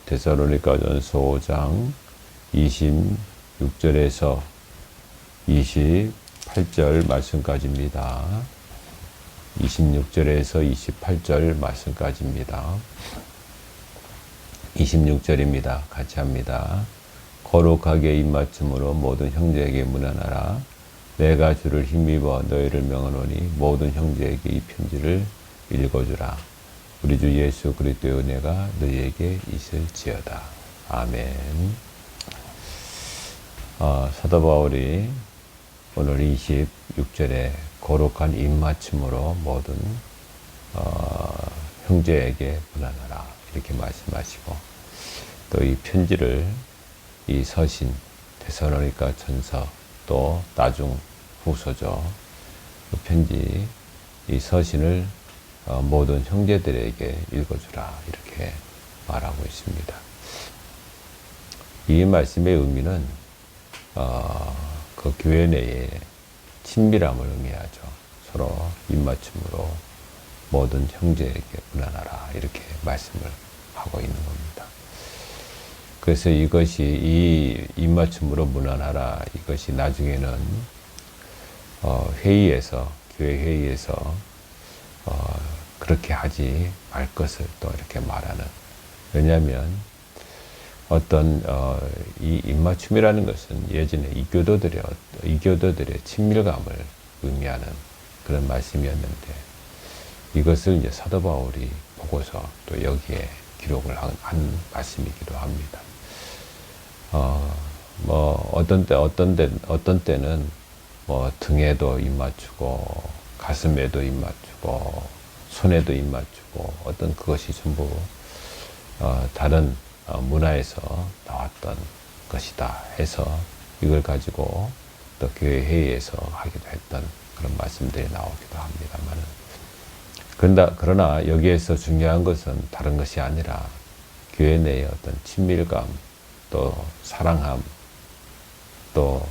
데살로니가전서 5장 26절에서 28절 말씀까지입니다. 26절에서 28절 말씀까지입니다. 26절입니다. 같이 합니다. 거룩하게 입맞춤으로 모든 형제에게 문안하라. 내가 주를 힘입어 너희를 명하노니 모든 형제에게 이 편지를 읽어주라. 우리 주 예수 그리스도의 은혜가 너희에게 있을지어다. 아멘. 사도 바울이 오늘 26절에 거룩한 입맞춤으로 모든 형제에게 문안하라 이렇게 말씀하시고, 또 이 편지를 이 서신 데살로니가 전서 또 나중 후서죠. 그 편지 이 서신을 모든 형제들에게 읽어주라 이렇게 말하고 있습니다. 이 말씀의 의미는 그 교회 내에 친밀함을 의미하죠. 서로 입맞춤으로 모든 형제에게 문안하라 이렇게 말씀을 하고 있는 겁니다. 그래서 이것이 이 입맞춤으로 문안하라, 이것이 나중에는 회의에서, 교회 회의에서 그렇게 하지 말 것을 또 이렇게 말하는. 왜냐하면 어떤 이 입맞춤이라는 것은 예전에 이교도들의 친밀감을 의미하는 그런 말씀이었는데, 이것을 이제 사도 바울이 보고서 또 여기에 기록을 한 말씀이기도 합니다. 어떤 때는 뭐 등에도 입맞추고 가슴에도 입맞추고 손에도 입맞추고, 어떤 그것이 전부 다른 문화에서 나왔던 것이다 해서 이걸 가지고 또 교회 회의에서 하기도 했던 그런 말씀들이 나오기도 합니다만, 그러나 여기에서 중요한 것은 다른 것이 아니라 교회 내의 어떤 친밀감, 또 사랑함, 또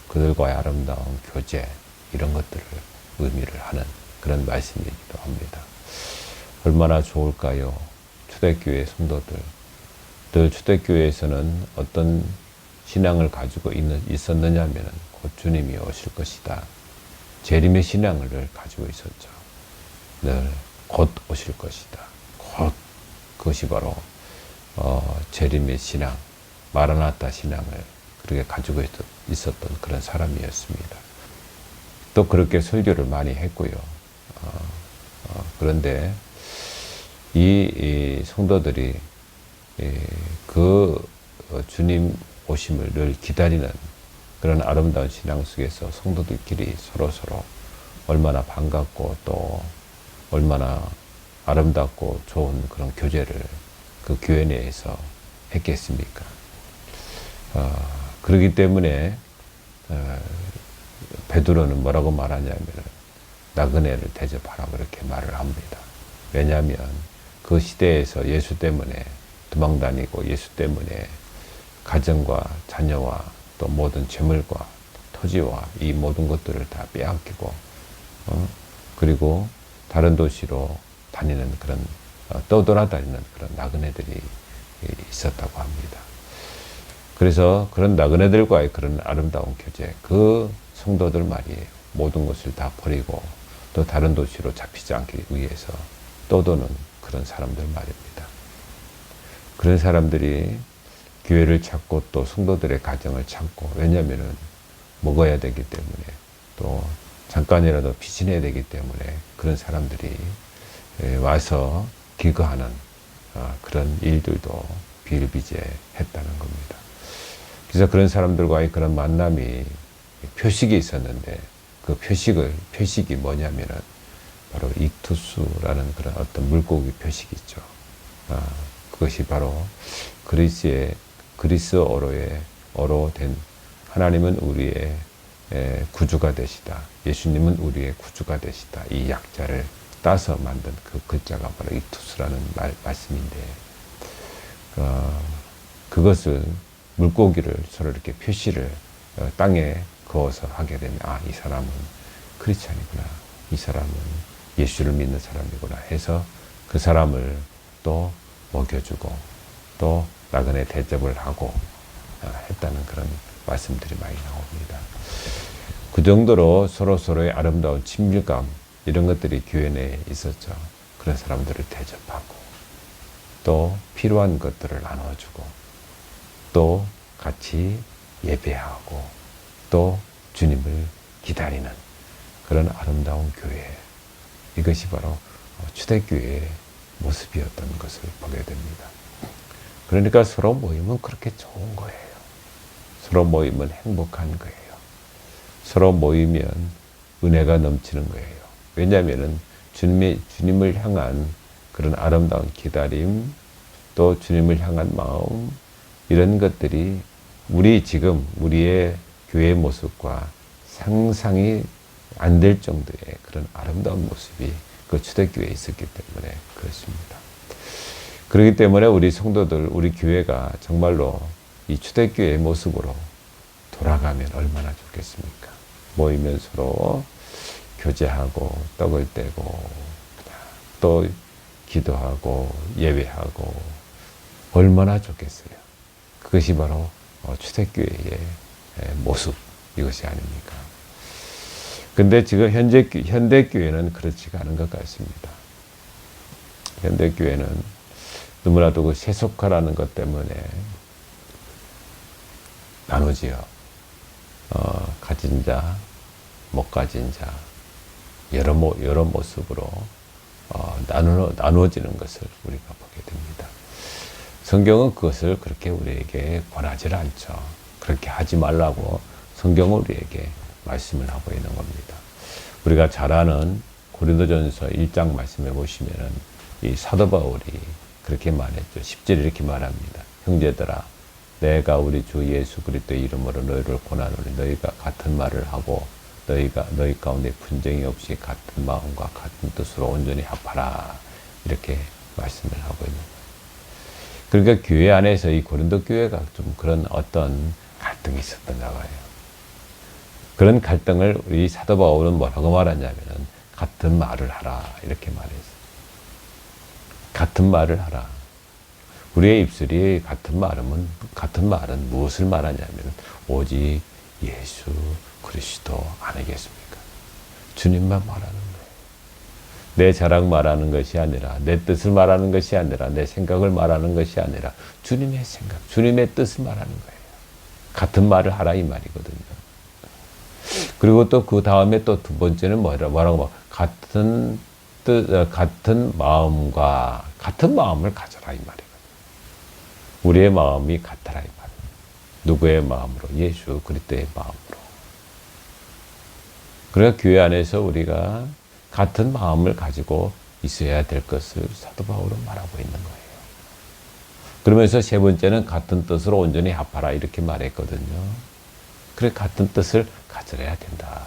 그들과의 아름다운 교제, 이런 것들을 의미를 하는 그런 말씀이기도 합니다. 얼마나 좋을까요? 초대교회 성도들, 늘 초대교회에서는 어떤 신앙을 가지고 있었느냐 하면 곧 주님이 오실 것이다, 재림의 신앙을 가지고 있었죠. 늘 곧 오실 것이다, 곧, 그것이 바로 재림의 신앙, 마라나타 신앙을 그렇게 가지고 있었던 그런 사람이었습니다. 또 그렇게 설교를 많이 했고요. 그런데 이 성도들이 그 주님 오심을 늘 기다리는 그런 아름다운 신앙 속에서 성도들끼리 서로 얼마나 반갑고 또 얼마나 아름답고 좋은 그런 교제를 그 교회 내에서 했겠습니까? 그렇기 때문에 베드로는 뭐라고 말하냐면 나그네를 대접하라 그렇게 말을 합니다. 왜냐하면 그 시대에서 예수 때문에 도망다니고 예수 때문에 가정과 자녀와 또 모든 재물과 토지와 이 모든 것들을 다 빼앗기고 그리고 다른 도시로 다니는 그런 떠돌아다니는 그런 나그네들이 있었다고 합니다. 그래서 그런 나그네들과의 그런 아름다운 교제, 그 성도들 말이에요. 모든 것을 다 버리고 또 다른 도시로 잡히지 않기 위해서 떠도는 그런 사람들 말입니다. 그런 사람들이 교회를 찾고 또 성도들의 가정을 찾고, 왜냐하면은 먹어야 되기 때문에 또 잠깐이라도 피신해야 되기 때문에 그런 사람들이 와서 기거하는 그런 일들도 비일비재했다는 겁니다. 그래서 그런 사람들과의 그런 만남이 표식이 있었는데, 그 표식이 뭐냐면은 바로 익투스라는 그런 어떤 물고기 표식이 있죠. 그것이 바로 그리스어로 된 하나님은 우리의 구주가 되시다, 예수님은 우리의 구주가 되시다, 이 약자를 따서 만든 그 글자가 바로 익투스라는 말씀인데, 그것을 물고기를 서로 이렇게 표시를 땅에 그어서 하게 되면, 이 사람은 크리스찬이구나, 이 사람은 예수를 믿는 사람이구나 해서 그 사람을 또 먹여주고 또 나그네 대접을 하고 했다는 그런 말씀들이 많이 나옵니다. 그 정도로 서로서로의 아름다운 친밀감 이런 것들이 교회 내에 있었죠. 그런 사람들을 대접하고 또 필요한 것들을 나눠주고 또 같이 예배하고 또 주님을 기다리는 그런 아름다운 교회, 이것이 바로 초대교회의 모습이었던 것을 보게 됩니다. 그러니까 서로 모이면 그렇게 좋은 거예요. 서로 모이면 행복한 거예요. 서로 모이면 은혜가 넘치는 거예요. 왜냐하면 주님을 향한 그런 아름다운 기다림, 또 주님을 향한 마음, 이런 것들이 우리의 교회의 모습과 상상이 안 될 정도의 그런 아름다운 모습이 그 초대교회에 있었기 때문에 그렇습니다. 그렇기 때문에 우리 성도들, 우리 교회가 정말로 이 초대교회의 모습으로 돌아가면 얼마나 좋겠습니까? 모이면 서로 교제하고 떡을 떼고 또 기도하고 예배하고 얼마나 좋겠어요. 그것이 바로 초대교회의 모습, 이것이 아닙니까? 근데 지금 현대교회는 그렇지가 않은 것 같습니다. 현대교회는 너무나도 그 세속화라는 것 때문에 나누지요. 가진 자, 못 가진 자, 여러 모습으로 나누어지는 것을 우리가 보게 됩니다. 성경은 그것을 그렇게 우리에게 권하지 않죠. 그렇게 하지 말라고 성경은 우리에게 말씀을 하고 있는 겁니다. 우리가 잘 아는 고린도전서 1장 말씀해 보시면은 이 사도 바울이 그렇게 말했죠. 10절에 이렇게 말합니다. 형제들아, 내가 우리 주 예수 그리스도의 이름으로 너희를 권하노니 너희가 같은 말을 하고 너희 가운데 분쟁이 없이 같은 마음과 같은 뜻으로 온전히 합하라. 이렇게 말씀을 하고 있는 거예요. 그러니까 교회 안에서 이 고린도 교회가 좀 그런 어떤 갈등이 있었던가 봐요. 그런 갈등을 우리 사도 바울은 뭐라고 말하냐면은 같은 말을 하라. 이렇게 말했어요. 같은 말을 하라. 우리의 입술이 같은 말은 무엇을 말하냐면 오직 예수 그리스도 아니겠습니까? 주님만 말하는 거예요. 내 자랑 말하는 것이 아니라, 내 뜻을 말하는 것이 아니라, 내 생각을 말하는 것이 아니라 주님의 생각, 주님의 뜻을 말하는 거예요. 같은 말을 하라 이 말이거든요. 그리고 또 그 다음에 또 두 번째는 뭐라고 같은 마음과 같은 마음을 가져라 이 말이거든요. 우리의 마음이 같아라 이 말이에요. 누구의 마음으로? 예수 그리스도의 마음으로. 그러니까 교회 안에서 우리가 같은 마음을 가지고 있어야 될 것을 사도 바울은 말하고 있는 거예요. 그러면서 세 번째는 같은 뜻으로 온전히 합하라 이렇게 말했거든요. 그래 같은 뜻을 가져야 된다.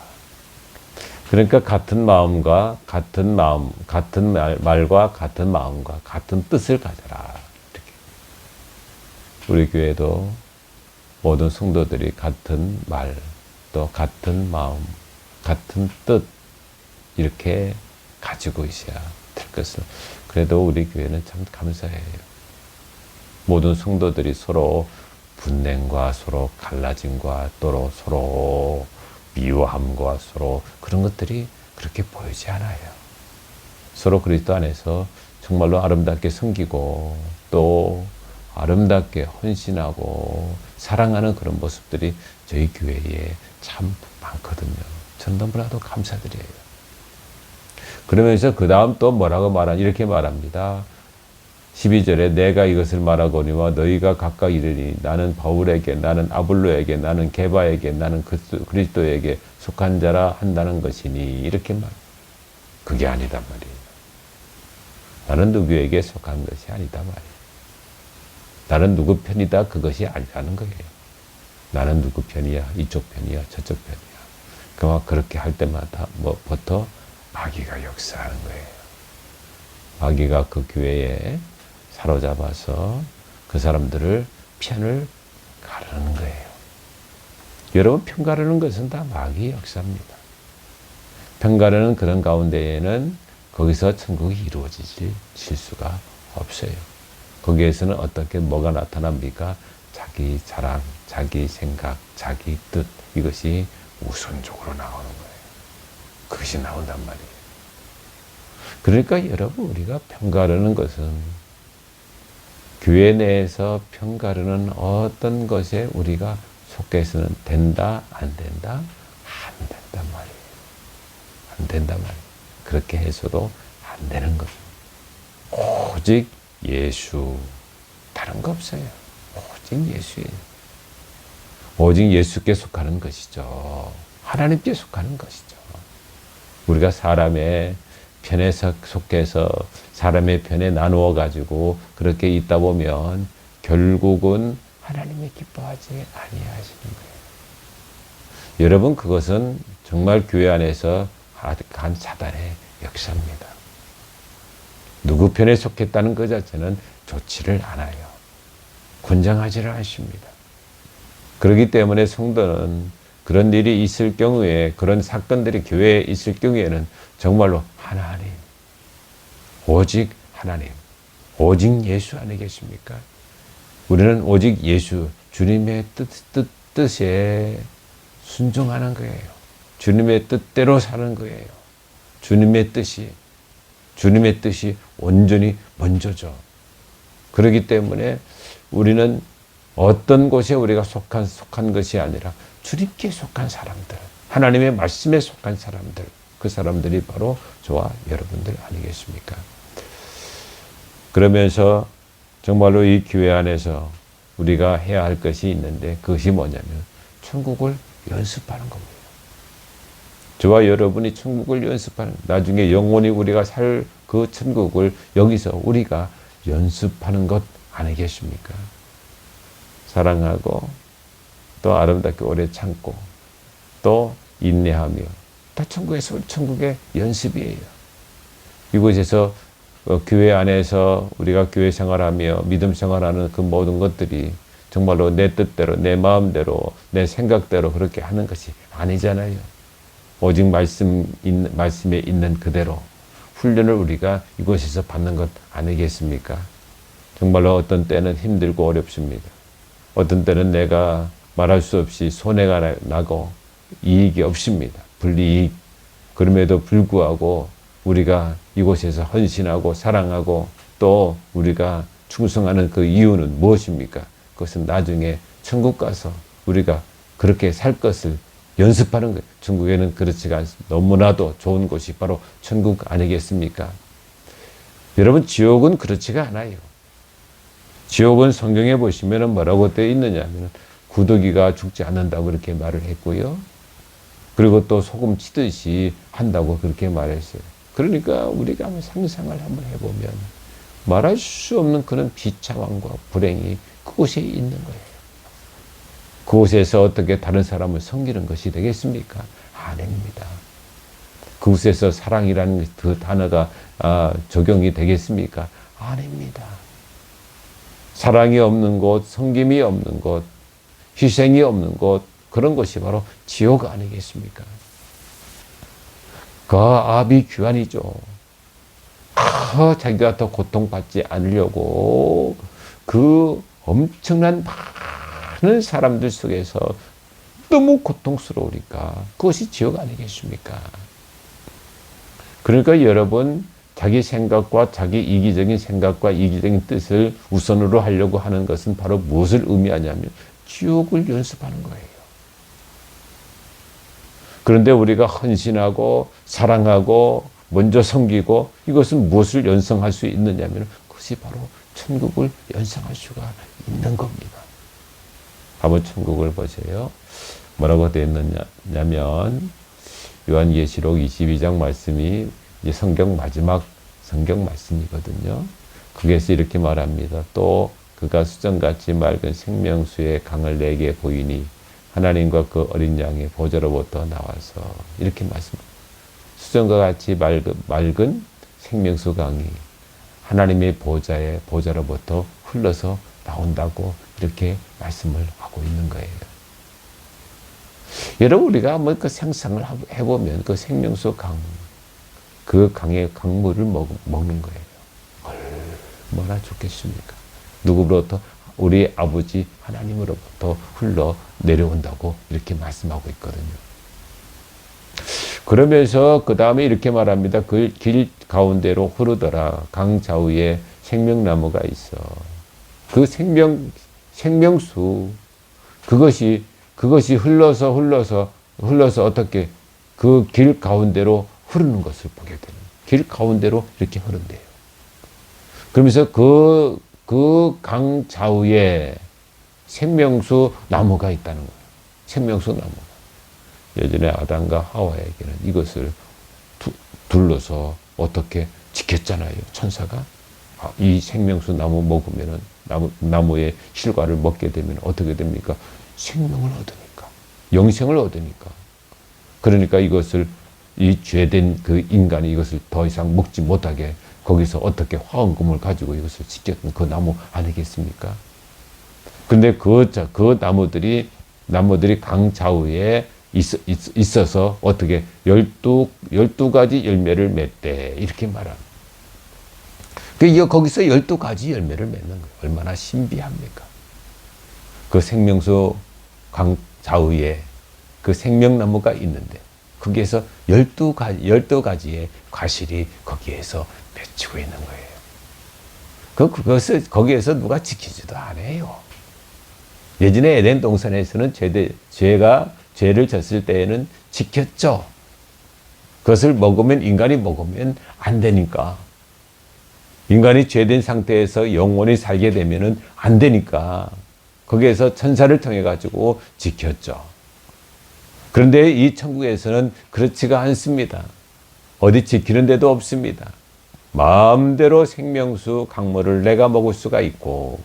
그러니까 같은 마음과 같은 말과 같은 마음과 같은 뜻을 가져라. 이렇게. 우리 교회도 모든 성도들이 같은 말, 또 같은 마음, 같은 뜻 이렇게 가지고 있어야 될 것을. 그래도 우리 교회는 참 감사해요. 모든 성도들이 서로 분냉과 서로 갈라짐과 또 서로 미워함과 서로 그런 것들이 그렇게 보이지 않아요. 서로 그리스도 안에서 정말로 아름답게 섬기고 또 아름답게 헌신하고 사랑하는 그런 모습들이 저희 교회에 참 많거든요. 전 너무나도 감사드려요. 그러면서 그 다음 또 이렇게 말합니다. 12절에 내가 이것을 말하거니와 너희가 각각 이르니 나는 바울에게, 나는 아볼로에게, 나는 게바에게, 나는 그리스도에게 속한 자라 한다는 것이니 이렇게 말. 그게 아니다 말이에요. 나는 누구에게 속한 것이 아니다 말이에요. 나는 누구 편이다 그것이 아니라는 거예요. 나는 누구 편이야, 이쪽 편이야, 저쪽 편이야. 그렇게 할 때마다 부터 마귀가 역사하는 거예요. 마귀가 그 교회에 사로잡아서 그 사람들을 편을 가르는 거예요. 여러분, 편 가르는 것은 다 마귀의 역사입니다. 편 가르는 그런 가운데에는 거기서 천국이 이루어질 수가 없어요. 거기에서는 어떻게 뭐가 나타납니까? 자기 자랑, 자기 생각, 자기 뜻, 이것이 우선적으로 나오는 거예요. 그것이 나온단 말이에요. 그러니까 여러분, 우리가 평가하는 것은 교회 내에서 평가하는 어떤 것에 우리가 속해서는 된다, 안 된다? 안 된단 말이에요. 안 된단 말이에요. 그렇게 해서도 안 되는 거죠. 오직 예수, 다른 거 없어요. 오직 예수예요. 오직 예수께 속하는 것이죠. 하나님께 속하는 것이죠. 우리가 사람의 편에 속해서 사람의 편에 나누어 가지고 그렇게 있다 보면 결국은 하나님이 기뻐하지 아니하시는 거예요. 여러분, 그것은 정말 교회 안에서 한 사단의 역사입니다. 누구 편에 속했다는 것 자체는 좋지를 않아요. 권장하지를 않습니다. 그렇기 때문에 성도는 그런 일이 있을 경우에, 그런 사건들이 교회에 있을 경우에는 정말로 하나님, 오직 하나님, 오직 예수 아니겠습니까? 우리는 오직 예수, 주님의 뜻에 순종하는 거예요. 주님의 뜻대로 사는 거예요. 주님의 뜻이 온전히 먼저죠. 그렇기 때문에 우리는 어떤 곳에 우리가 속한 것이 아니라 주님께 속한 사람들, 하나님의 말씀에 속한 사람들, 그 사람들이 바로 저와 여러분들 아니겠습니까? 그러면서 정말로 이 교회 안에서 우리가 해야 할 것이 있는데, 그것이 뭐냐면 천국을 연습하는 겁니다. 저와 여러분이 천국을 연습하는, 나중에 영원히 우리가 살 그 천국을 여기서 우리가 연습하는 것 아니겠습니까? 사랑하고 또 아름답게 오래 참고 또 인내하며, 다 천국의 연습이에요. 이곳에서 교회 안에서 우리가 교회 생활하며 믿음 생활하는 그 모든 것들이 정말로 내 뜻대로, 내 마음대로, 내 생각대로 그렇게 하는 것이 아니잖아요. 오직 말씀에 있는 그대로 훈련을 우리가 이곳에서 받는 것 아니겠습니까? 정말로 어떤 때는 힘들고 어렵습니다. 어떤 때는 내가 말할 수 없이 손해가 나고 이익이 없습니다. 불이익. 그럼에도 불구하고 우리가 이곳에서 헌신하고 사랑하고 또 우리가 충성하는 그 이유는 무엇입니까? 그것은 나중에 천국 가서 우리가 그렇게 살 것을 연습하는 거예요. 천국에는 그렇지가 않습니다. 너무나도 좋은 곳이 바로 천국 아니겠습니까? 여러분, 지옥은 그렇지가 않아요. 지옥은 성경에 보시면 뭐라고 되어 있느냐 하면 구더기가 죽지 않는다고 그렇게 말을 했고요. 그리고 또 소금 치듯이 한다고 그렇게 말했어요. 그러니까 우리가 한번 상상을 한번 해보면 말할 수 없는 그런 비참함과 불행이 그곳에 있는 거예요. 그곳에서 어떻게 다른 사람을 섬기는 것이 되겠습니까? 아닙니다. 그곳에서 사랑이라는 그 단어가 적용이 되겠습니까? 아닙니다. 사랑이 없는 곳, 섬김이 없는 곳, 희생이 없는 곳, 그런 것이 바로 지옥 아니겠습니까? 그 압이 귀환이죠. 자기가 더 고통받지 않으려고 그 엄청난 많은 사람들 속에서 너무 고통스러우니까 그것이 지옥 아니겠습니까? 그러니까 여러분, 자기 생각과 자기 이기적인 생각과 이기적인 뜻을 우선으로 하려고 하는 것은 바로 무엇을 의미하냐면 지옥을 연습하는 거예요. 그런데 우리가 헌신하고 사랑하고 먼저 섬기고 이것은 무엇을 연상할 수 있느냐면 그것이 바로 천국을 연상할 수가 있는 겁니다. 한번 천국을 보세요. 뭐라고 되어 있느냐면 요한계시록 22장 말씀이 이제 성경 마지막 성경 말씀이거든요. 거기에서 이렇게 말합니다. 또 그가 수정같이 맑은 생명수의 강을 내게 보이니 하나님과 그 어린 양의 보좌로부터 나와서 이렇게 말씀합니다. 수정과 같이 맑은 생명수 강이 하나님의 보좌로부터 흘러서 나온다고 이렇게 말씀을 하고 있는 거예요. 여러분, 우리가 한번 그 상상을 해보면 그 생명수 강, 그 강의 강물을 먹는 거예요. 얼마나 좋겠습니까? 누구로부터? 우리 아버지 하나님으로부터 흘러 내려온다고 이렇게 말씀하고 있거든요. 그러면서 그 다음에 이렇게 말합니다. 그 길 가운데로 흐르더라. 강 좌우에 생명나무가 있어. 그 생명수, 그것이 흘러서 어떻게 그 길 가운데로 흐르는 것을 보게 되는, 길 가운데로 이렇게 흐른대요. 그러면서 그 강 좌우에 생명수 나무가 있다는 거예요. 생명수 나무가. 예전에 아담과 하와에게는 이것을 둘러서 어떻게 지켰잖아요. 천사가. 이 생명수 나무 먹으면은, 나무의 실과를 먹게 되면 어떻게 됩니까? 생명을 얻으니까. 영생을 얻으니까. 그러니까 이것을, 이 죄된 그 인간이 이것을 더 이상 먹지 못하게 거기서 어떻게 화원금을 가지고 이것을 지켰던 그 나무 아니겠습니까? 근데 그 나무들이 강 좌우에 있어서 어떻게 12가지 열매를 맺대. 이렇게 말합니다. 거기서 12가지 열매를 맺는 거예요. 얼마나 신비합니까? 그 생명수 강 좌우에 그 생명나무가 있는데, 거기에서 12가지의 과실이 거기에서 맺히고 있는 거예요. 그것을 거기에서 누가 지키지도 않아요. 예전에 에덴 동산에서는 죄를 졌을 때에는 지켰죠. 그것을 인간이 먹으면 안 되니까. 인간이 죄된 상태에서 영원히 살게 되면은 안 되니까. 거기에서 천사를 통해 가지고 지켰죠. 그런데 이 천국에서는 그렇지가 않습니다. 어디 지키는 데도 없습니다. 마음대로 생명수 강물을 내가 먹을 수가 있고,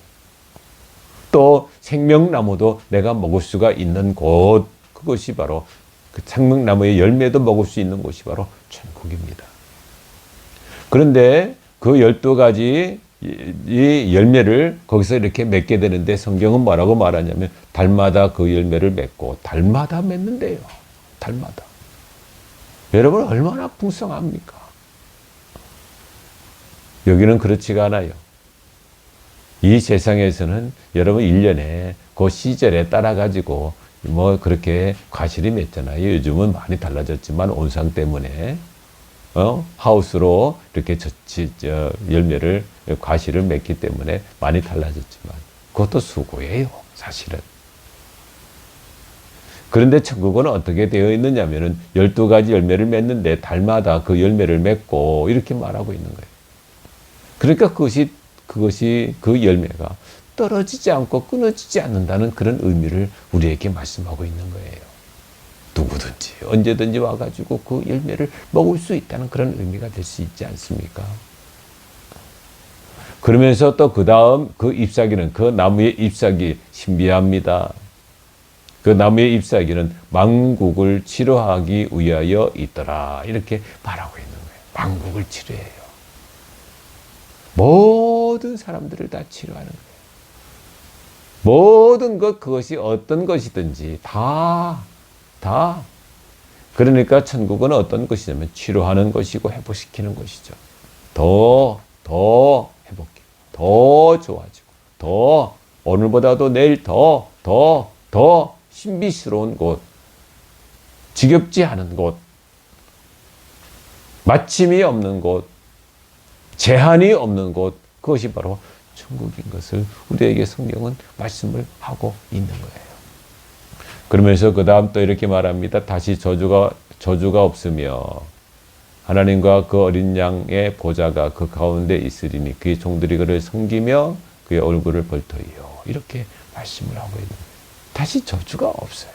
또 생명나무도 내가 먹을 수가 있는 곳, 그것이 바로 그 생명나무의 열매도 먹을 수 있는 곳이 바로 천국입니다. 그런데 그 12가지 이 열매를 거기서 이렇게 맺게 되는데, 성경은 뭐라고 말하냐면 달마다 그 열매를 맺고, 달마다 맺는데요. 달마다. 여러분 얼마나 풍성합니까? 여기는 그렇지가 않아요. 이 세상에서는 여러분 1년에 그 시절에 따라 가지고 뭐 그렇게 과실이 맺잖아요. 요즘은 많이 달라졌지만 온상 때문에 하우스로 이렇게 열매를, 과실을 맺기 때문에 많이 달라졌지만 그것도 수고예요, 사실은. 그런데 천국은 어떻게 되어 있느냐면은 12가지 열매를 맺는데 달마다 그 열매를 맺고 이렇게 말하고 있는 거예요. 그러니까 그것이 그 열매가 떨어지지 않고 끊어지지 않는다는 그런 의미를 우리에게 말씀하고 있는 거예요. 누구든지 언제든지 와가지고 그 열매를 먹을 수 있다는 그런 의미가 될 수 있지 않습니까? 그러면서 또 그 다음 그 잎사귀는, 그 나무의 잎사귀 신비합니다. 그 나무의 잎사귀는 만국을 치료하기 위하여 있더라. 이렇게 말하고 있는 거예요. 만국을 치료해요. 모든 사람들을 다 치료하는 거예요. 모든 그것이 어떤 것이든지 다. 그러니까 천국은 어떤 것이냐면 치료하는 것이고 회복시키는 것이죠. 더 회복해, 더 좋아지고, 더 오늘보다도 내일 더 신비스러운 곳, 지겹지 않은 곳, 마침이 없는 곳, 제한이 없는 곳, 그것이 바로 천국인 것을 우리에게 성경은 말씀을 하고 있는 거예요. 그러면서 그 다음 또 이렇게 말합니다. 다시 저주가 없으며 하나님과 그 어린 양의 보좌가 그 가운데 있으리니 그의 종들이 그를 섬기며 그의 얼굴을 벌토이요. 이렇게 말씀을 하고 있는 거예요. 다시 저주가 없어요.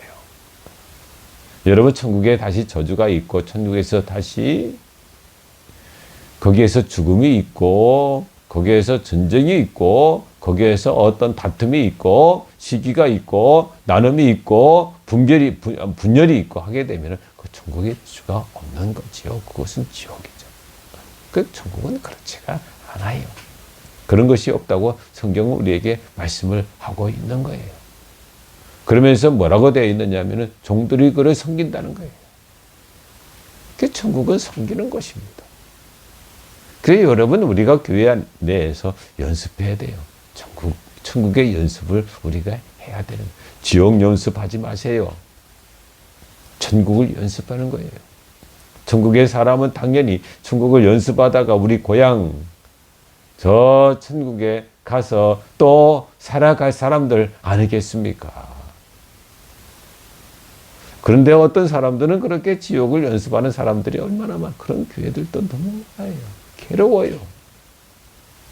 여러분, 천국에 다시 저주가 있고, 천국에서 다시 거기에서 죽음이 있고, 거기에서 전쟁이 있고, 거기에서 어떤 다툼이 있고, 시기가 있고, 나눔이 있고, 분열이 있고 하게 되면 그 천국에 주가 없는 거지요. 그것은 지옥이죠. 그 천국은 그렇지가 않아요. 그런 것이 없다고 성경은 우리에게 말씀을 하고 있는 거예요. 그러면서 뭐라고 되어 있느냐 하면은 종들이 그를 섬긴다는 거예요. 그 천국은 섬기는 것입니다. 그래서 여러분, 우리가 교회 내에서 연습해야 돼요. 천국의 연습을 우리가 해야 되는 거예요. 지옥 연습하지 마세요. 천국을 연습하는 거예요. 천국의 사람은 당연히 천국을 연습하다가 우리 고향 저 천국에 가서 또 살아갈 사람들 아니겠습니까? 그런데 어떤 사람들은 그렇게 지옥을 연습하는 사람들이 얼마나 많아. 그런 교회들도 너무 많아요. 괴로워요.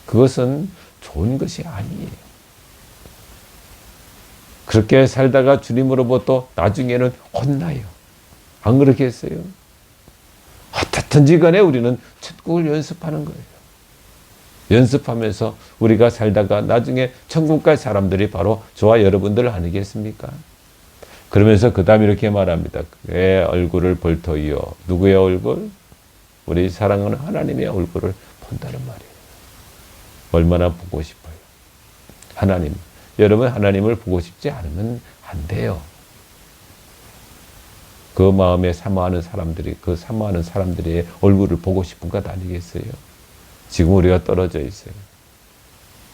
그것은 좋은 것이 아니에요. 그렇게 살다가 주님으로부터 나중에는 혼나요. 안 그렇겠어요? 어떻든지 간에 우리는 천국을 연습하는 거예요. 연습하면서 우리가 살다가 나중에 천국 갈 사람들이 바로 저와 여러분들 아니겠습니까? 그러면서 그 다음 이렇게 말합니다. 내 얼굴을 볼 터이요. 누구의 얼굴? 우리 사랑하는 하나님의 얼굴을 본다는 말이에요. 얼마나 보고 싶어요. 하나님. 여러분 하나님을 보고 싶지 않으면 안 돼요. 그 마음에 사모하는 사람들이 그 사모하는 사람들의 얼굴을 보고 싶은 것 아니겠어요? 지금 우리가 떨어져 있어요.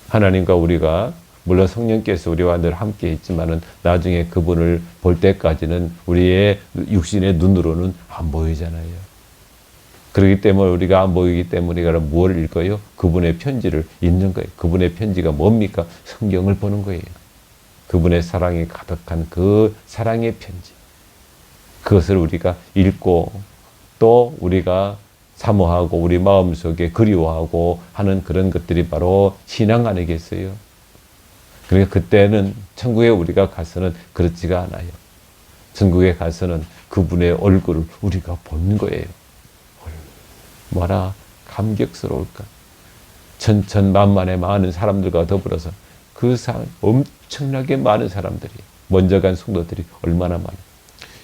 하나님과 우리가 물론 성령께서 우리와 늘 함께 있지만은 나중에 그분을 볼 때까지는 우리의 육신의 눈으로는 안 보이잖아요. 그렇기 때문에 우리가 안 보이기 때문에 우리가 무엇을 읽어요? 그분의 편지를 읽는 거예요. 그분의 편지가 뭡니까? 성경을 보는 거예요. 그분의 사랑이 가득한 그 사랑의 편지. 그것을 우리가 읽고 또 우리가 사모하고 우리 마음속에 그리워하고 하는 그런 것들이 바로 신앙 아니겠어요? 그러니까 그때는 천국에 우리가 가서는 그렇지가 않아요. 천국에 가서는 그분의 얼굴을 우리가 보는 거예요. 얼마나 감격스러울까. 천천만만의 많은 사람들과 더불어서 그 엄청나게 많은 사람들이 먼저 간 성도들이 얼마나 많아요.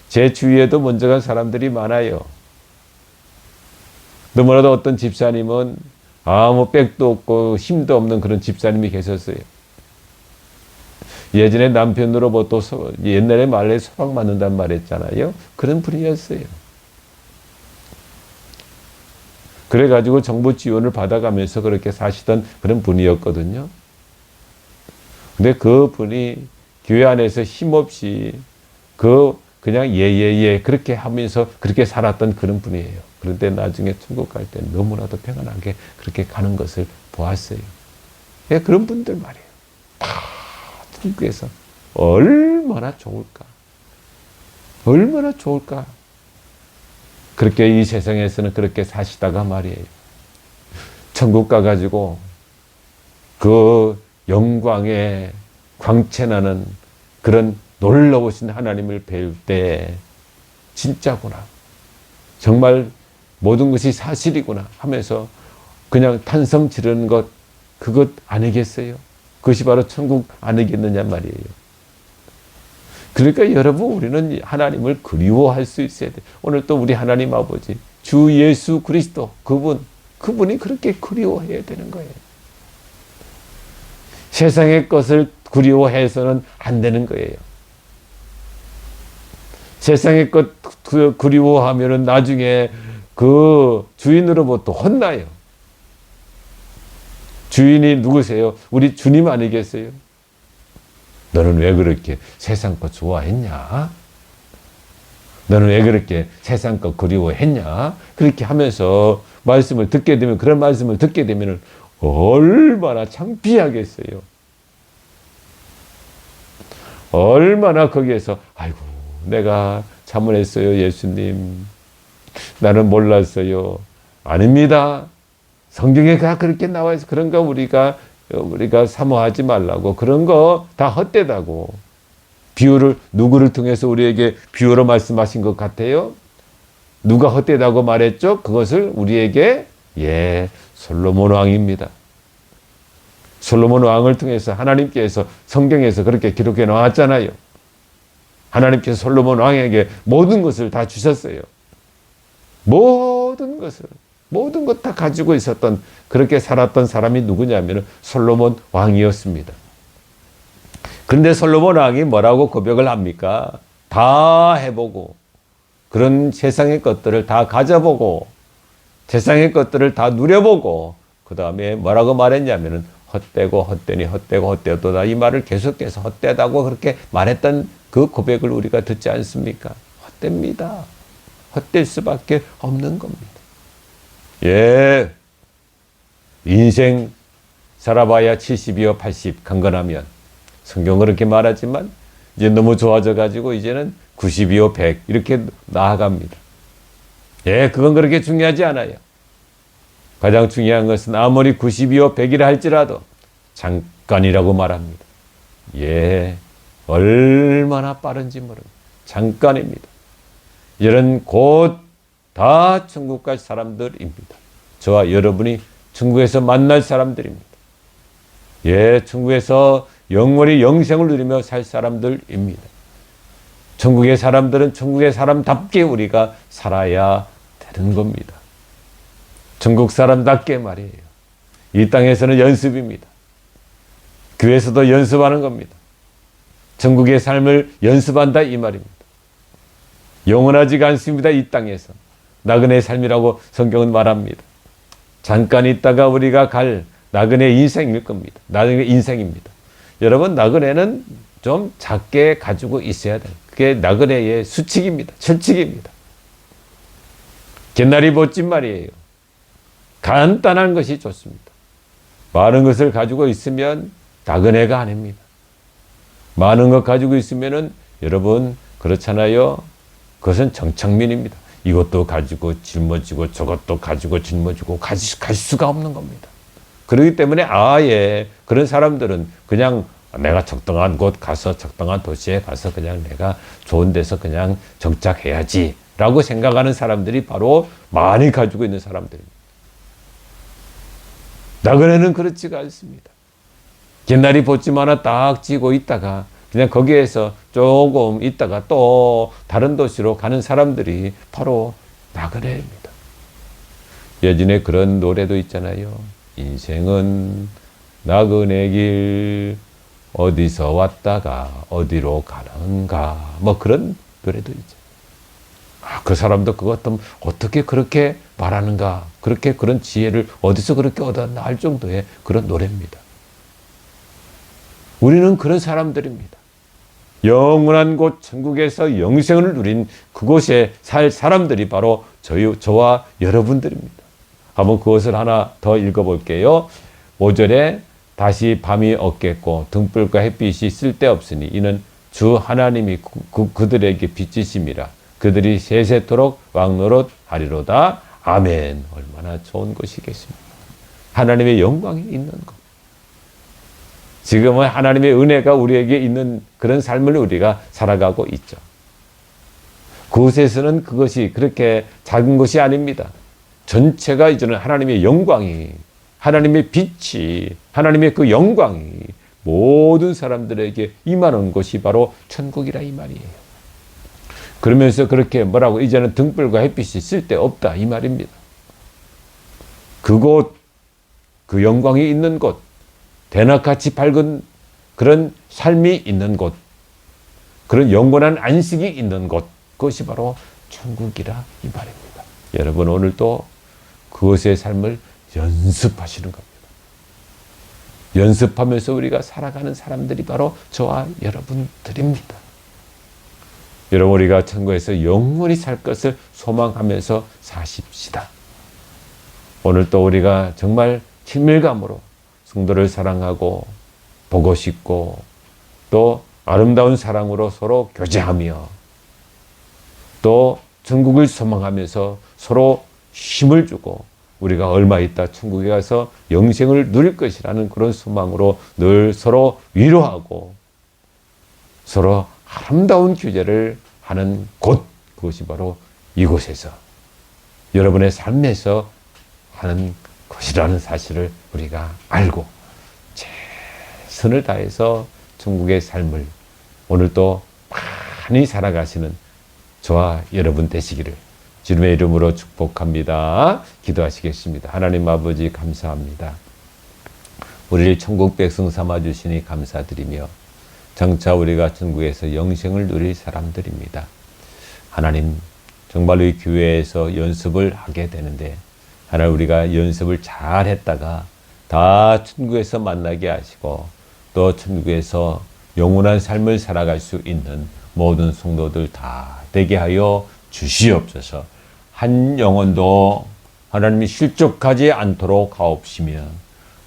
제 주위에도 먼저 간 사람들이 많아요. 너무나도 어떤 집사님은 아무 백도 없고 힘도 없는 그런 집사님이 계셨어요. 예전에 남편으로부터 옛날에 말에 소방 맞는단 말했잖아요. 그런 분이었어요. 그래가지고 정부 지원을 받아가면서 그렇게 사시던 그런 분이었거든요. 근데 그 분이 교회 안에서 힘없이 그냥 예예예 그렇게 하면서 그렇게 살았던 그런 분이에요. 그런데 나중에 천국 갈 때 너무나도 평안하게 그렇게 가는 것을 보았어요. 예, 그런 분들 말이에요. 다 천국에서 얼마나 좋을까. 얼마나 좋을까. 그렇게 이 세상에서는 그렇게 사시다가 말이에요. 천국 가가지고 그 영광에 광채나는 그런 놀라우신 하나님을 배울 때 진짜구나. 정말 모든 것이 사실이구나 하면서 그냥 탄성 지르는 것 그것 아니겠어요? 그것이 바로 천국 아니겠느냐 말이에요. 그러니까 여러분 우리는 하나님을 그리워할 수 있어야 돼. 오늘 또 우리 하나님 아버지 주 예수 그리스도 그분이 그렇게 그리워해야 되는 거예요. 세상의 것을 그리워해서는 안 되는 거예요. 세상의 것 그리워하면은 나중에 그 주인으로부터 혼나요. 주인이 누구세요? 우리 주님 아니겠어요? 너는 왜 그렇게 세상 것 좋아했냐? 너는 왜 그렇게 세상 것 그리워했냐? 그렇게 하면서 말씀을 듣게 되면 그런 말씀을 듣게 되면 얼마나 창피하겠어요. 얼마나 거기에서 아이고 내가 잘못했어요 예수님. 나는 몰랐어요. 아닙니다. 성경에 다 그렇게 나와 있어. 그런 거 우리가 사모하지 말라고. 그런 거 다 헛되다고. 비유를 누구를 통해서 우리에게 비유로 말씀하신 것 같아요? 누가 헛되다고 말했죠? 그것을 우리에게 솔로몬 왕입니다. 솔로몬 왕을 통해서 하나님께서 성경에서 그렇게 기록해 놓았잖아요. 하나님께서 솔로몬 왕에게 모든 것을 다 주셨어요. 모든 것 다 가지고 있었던 그렇게 살았던 사람이 누구냐면 솔로몬 왕이었습니다. 그런데 솔로몬 왕이 뭐라고 고백을 합니까? 다 해보고 그런 세상의 것들을 다 가져보고 세상의 것들을 다 누려보고 그 다음에 뭐라고 말했냐면은 헛되고 헛되니 헛되고 헛되도다. 이 말을 계속해서 헛되다고 그렇게 말했던 그 고백을 우리가 듣지 않습니까? 헛됩니다. 헛될 수밖에 없는 겁니다. 예, 인생 살아봐야 70이요 80 강건하면, 성경은 그렇게 말하지만 이제 너무 좋아져 가지고 이제는 90이요 100 이렇게 나아갑니다. 예, 그건 그렇게 중요하지 않아요. 가장 중요한 것은 아무리 90이요 100이라 할지라도 잠깐이라고 말합니다. 예, 얼마나 빠른지 모릅니다. 잠깐입니다. 이런 곧 다 천국 갈 사람들입니다. 저와 여러분이 천국에서 만날 사람들입니다. 예, 천국에서 영원히 영생을 누리며 살 사람들입니다. 천국의 사람들은 천국의 사람답게 우리가 살아야 되는 겁니다. 천국 사람답게 말이에요. 이 땅에서는 연습입니다. 교회에서도 연습하는 겁니다. 천국의 삶을 연습한다 이 말입니다. 영원하지가 않습니다. 이 땅에서. 나그네의 삶이라고 성경은 말합니다. 잠깐 있다가 우리가 갈 나그네 인생일 겁니다. 나그네 인생입니다. 여러분, 나그네는 좀 작게 가지고 있어야 돼요. 그게 나그네의 수칙입니다. 철칙입니다. 개나리 보찜 말이에요. 간단한 것이 좋습니다. 많은 것을 가지고 있으면 나그네가 아닙니다. 많은 것 가지고 있으면은 여러분 그렇잖아요. 그것은 정착민입니다. 이것도 가지고 짊어지고 저것도 가지고 짊어지고 갈 수가 없는 겁니다. 그렇기 때문에 아예 그런 사람들은 그냥 내가 적당한 곳 가서 적당한 도시에 가서 그냥 내가 좋은 데서 그냥 정착해야지 라고 생각하는 사람들이 바로 많이 가지고 있는 사람들입니다. 나그네는 그렇지가 않습니다. 옛날이 보찜 하나 딱 쥐고 있다가 그냥 거기에서 조금 있다가 또 다른 도시로 가는 사람들이 바로 나그네입니다. 예전에 그런 노래도 있잖아요. 인생은 나그네 길 어디서 왔다가 어디로 가는가, 뭐 그런 노래도 있죠. 그 사람도 그것도 어떻게 그렇게 말하는가, 그렇게 그런 지혜를 어디서 그렇게 얻었나 할 정도의 그런 노래입니다. 우리는 그런 사람들입니다. 영원한 곳 천국에서 영생을 누린 그곳에 살 사람들이 바로 저와 여러분들입니다. 한번 그것을 하나 더 읽어볼게요. 5절에 다시 밤이 없겠고 등불과 햇빛이 쓸데없으니 이는 주 하나님이 그들에게 빛이심이라. 그들이 세세토록 왕노릇 하리로다. 아멘. 얼마나 좋은 것이겠습니까? 하나님의 영광이 있는 것. 지금은 하나님의 은혜가 우리에게 있는 그런 삶을 우리가 살아가고 있죠. 그곳에서는 그것이 그렇게 작은 것이 아닙니다. 전체가 이제는 하나님의 영광이, 하나님의 빛이, 하나님의 그 영광이 모든 사람들에게 임하는 곳이 바로 천국이라 이 말이에요. 그러면서 그렇게 뭐라고, 이제는 등불과 햇빛이 쓸데없다 이 말입니다. 그곳, 그 영광이 있는 곳, 대낮같이 밝은 그런 삶이 있는 곳, 그런 영원한 안식이 있는 곳, 그것이 바로 천국이라 이 말입니다. 여러분, 오늘도 그것의 삶을 연습하시는 겁니다. 연습하면서 우리가 살아가는 사람들이 바로 저와 여러분들입니다. 여러분, 우리가 천국에서 영원히 살 것을 소망하면서 사십시다. 오늘 또 우리가 정말 친밀감으로 성도를 사랑하고 보고 싶고 또 아름다운 사랑으로 서로 교제하며 또 천국을 소망하면서 서로 힘을 주고 우리가 얼마 있다 천국에 가서 영생을 누릴 것이라는 그런 소망으로 늘 서로 위로하고 서로 아름다운 교제를 하는 곳, 그것이 바로 이곳에서 여러분의 삶에서 하는 것이라는 사실을 우리가 알고 최선을 다해서 천국의 삶을 오늘도 많이 살아가시는 저와 여러분 되시기를 주님의 이름으로 축복합니다. 기도하시겠습니다. 하나님 아버지 감사합니다. 우리를 천국 백성 삼아주시니 감사드리며 장차 우리가 천국에서 영생을 누릴 사람들입니다. 하나님, 정말로 이 교회에서 연습을 하게 되는데 하나님, 우리가 연습을 잘 했다가 다 천국에서 만나게 하시고 또 천국에서 영원한 삶을 살아갈 수 있는 모든 성도들 다 되게 하여 주시옵소서. 한 영혼도 하나님이 실족하지 않도록 하옵시며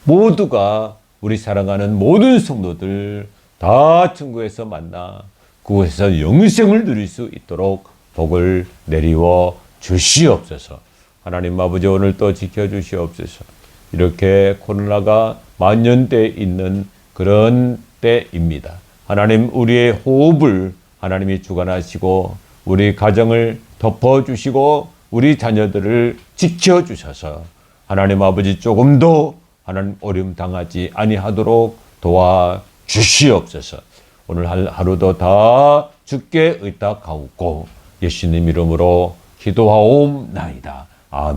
모두가 우리 사랑하는 모든 성도들 다 천국에서 만나 그곳에서 영생을 누릴 수 있도록 복을 내리워 주시옵소서. 하나님 아버지 오늘 또 지켜주시옵소서. 이렇게 코로나가 만연돼 있는 그런 때입니다. 하나님 우리의 호흡을 하나님이 주관하시고 우리 가정을 덮어주시고 우리 자녀들을 지켜주셔서 하나님 아버지 조금도 하나님 어려움 당하지 아니하도록 도와주시옵소서. 오늘 하루도 다 주께 의탁하옵고 예수님 이름으로 기도하옵나이다. 아멘.